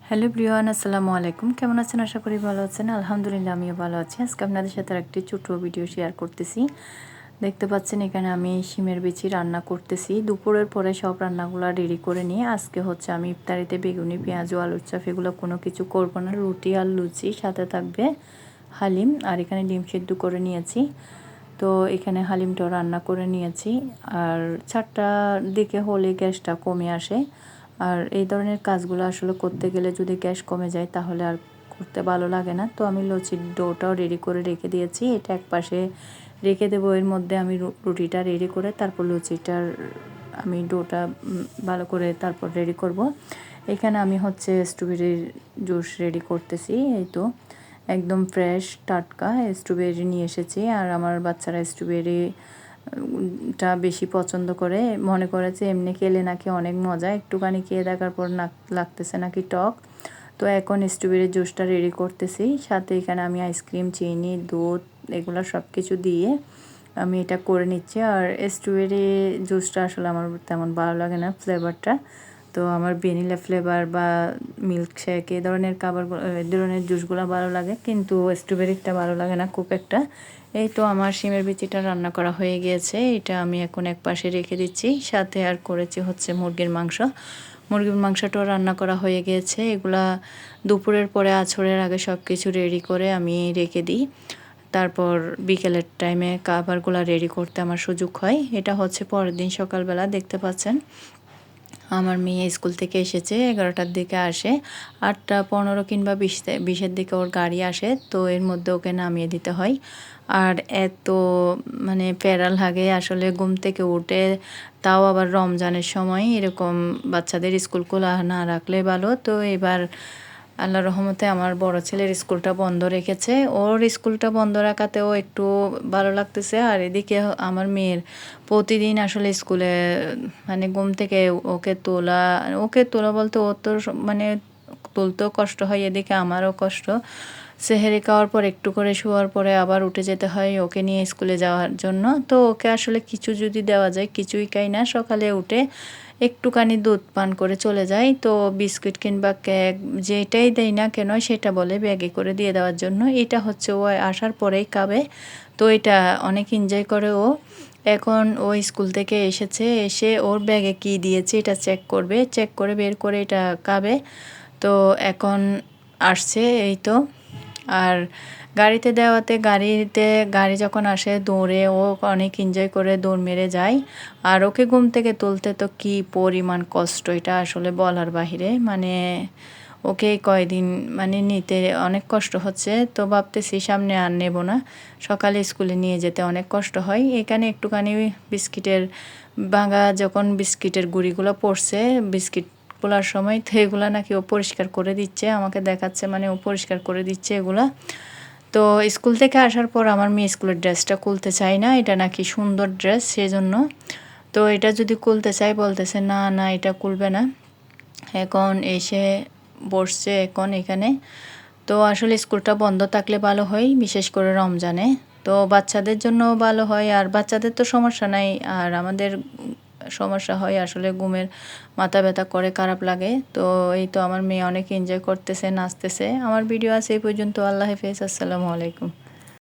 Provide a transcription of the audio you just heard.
Hello everyone, আসসালামু আলাইকুম। কেমন আছেন? আশা করি ভালো আছেন। আলহামদুলিল্লাহ আমিও ভালো আছি। আজকে আপনাদের সাথে একটি ছোট ভিডিও শেয়ার করতেছি। দেখতে পাচ্ছেন এখানে আমি শিমের বিচি রান্না করতেছি। দুপুরের পরে সব রান্নাগুলো রেডি করে নিয়ে আজকে হচ্ছে আমি ইফতারিতে বেগুনি, পেঁয়াজ ও আলুর চপ এগুলো কোনো কিছু করব না। রুটি আর লুচি, সাথে থাকবে হালিম, আর এখানে ডিম সিদ্ধ করে নিয়েছি। তো এখানে হালিমটাও রান্না করে নিয়েছি। আর 4টার দিকে হলে গ্যাসটা কমে আসে। আর এই ধরনের কাজগুলো আসলে করতে গেলে যদি গ্যাস কমে যায় তাহলে আর করতে ভালো লাগে না। তো আমি লুচির ডোটাও রেডি করে রেখে দিয়েছি। এটা একপাশে রেখে দেবো। এর মধ্যে আমি রুটিটা রেডি করে তারপর লুচিটার আমি ডোটা ভালো করে তারপর রেডি করব। এখানে আমি হচ্ছে স্ট্রবেরির জুস রেডি করতেছি। এই তো একদম ফ্রেশ টাটকা স্ট্রবেরি নিয়ে এসেছি। আর আমার বাচ্চারা স্ট্রবেরিটা বেশি পছন্দ করে, মনে করেছে এমনি খেলে নাকি অনেক মজা, একটুখানি খেয়ে দেখার পর লাগতেছে নাকি টক। তো এখন স্ট্রবেরির জুসটা রেডি করতেছি। সাথে এখানে আমি আইসক্রিম, চিনি, দুধ এগুলো সব কিছু দিয়ে আমি এটা করে নিচ্ছি। আর স্ট্রবেরি জুসটা আসলে আমার তেমন ভালো লাগে না ফ্লেভারটা। তো আমার ভ্যানিলা ফ্লেভার বা মিল্ক শেক এই ধরনের এই ধরনের জুসগুলো ভালো লাগে, কিন্তু স্ট্রবেরিটা ভালো লাগে না খুব একটা। এই তো আমার শিমের বিচিটা রান্না করা হয়ে গিয়েছে। এটা আমি এখন এক পাশে রেখে দিচ্ছি। সাথে আর করেছি হচ্ছে মুরগির মাংস। মুরগির মাংসটাও রান্না করা হয়ে গিয়েছে। এগুলা দুপুরের পরে আছরের আগে সব কিছু রেডি করে আমি রেখে দিই। তারপর বিকেলের টাইমে খাবারগুলো রেডি করতে আমার সুযোগ হয়। এটা হচ্ছে পরের দিন সকালবেলা। দেখতে পাচ্ছেন আমার মেয়ে স্কুল থেকে এসেছে, 11টার দিকে আসে। 8টা 15 কিংবা 20-এর দিকে ওর গাড়ি আসে। তো এর মধ্যে ওকে নামিয়ে দিতে হয়। আর এত মানে প্যারা লাগে আসলে ঘুম থেকে উঠে। তাও আবার রমজানের সময় এরকম বাচ্চাদের স্কুল খোলা না রাখলে ভালো। তো এবার আল্লাহর রহমতে আমার বড় ছেলের স্কুলটা বন্ধ রেখেছে। ওর স্কুলটা বন্ধ রাখাতেও একটু ভালো লাগতেছে। আর এদিকে আমার মেয়ের প্রতিদিন আসলে স্কুলে মানে ঘুম থেকে ওকে তোলা বলতে ও তো মানে তুলতেও কষ্ট হয়, এদিকে আমারও কষ্ট। সেহেরি খাওয়ার পর একটু করে শোয়ার পরে আবার উঠে যেতে হয় ওকে নিয়ে স্কুলে যাওয়ার জন্য। তো ওকে আসলে কিছু যদি দেওয়া যায়, কিছুই খাই না। সকালে উঠে একটুখানি দুধ পান করে চলে যায়। তো বিস্কুট কিংবা কেক যেটাই দেয় না কেন সেটা বলে ব্যাগে করে দিয়ে দেওয়ার জন্য। এটা হচ্ছে ও আসার পরেই খাবে। তো এটা অনেক এনজয় করে ও। এখন ও স্কুল থেকে এসেছে, এসে ওর ব্যাগে কি দিয়েছে এটা চেক করবে, চেক করে বের করে এটা খাবে। তো এখন আসছে এই তো। আর গাড়ি যখন আসে দৌড়ে ও অনেক এনজয় করে দৌড় মেরে যায়। আর ওকে ঘুম থেকে তুলতে তো কি পরিমাণ কষ্ট, এটা আসলে বলার বাহিরে। মানে ওকে কয়দিন মানে নিতে অনেক কষ্ট হচ্ছে। তো ভাবতেছি সামনে আর নেব না, সকালে স্কুলে নিয়ে যেতে অনেক কষ্ট হয়। এখানে একটুখানি যখন বিস্কিটের গুঁড়িগুলো পড়ছে বিস্কিট খোলার সময়, তো এগুলা নাকি ও পরিষ্কার করে দিচ্ছে, আমাকে দেখাচ্ছে মানে ও পরিষ্কার করে দিচ্ছে এগুলা। তো স্কুল থেকে আসার পর আমার মেয়ে স্কুলের ড্রেসটা খুলতে চায় না, এটা নাকি সুন্দর ড্রেস সেজন্য। তো এটা যদি খুলতে চাই বলতেছে না না এটা খুলবে না। এখন এসে বসছে এখন এখানে। তো আসলে স্কুলটা বন্ধ থাকলে ভালো হয়, বিশেষ করে রমজানে। তো বাচ্চাদের জন্য ভালো হয়, আর বাচ্চাদের তো সমস্যা নাই, আর আমাদের সমস্যা হয় আসলে ঘুমের মাথা ব্যথা করে, খারাপ লাগে। তো এই তো আমার মেয়ে অনেক এনজয় করতেছে, নাচতেছে। আমার ভিডিও আছে এই পর্যন্ত। আল্লাহ হাফেজ, আসসালামু আলাইকুম।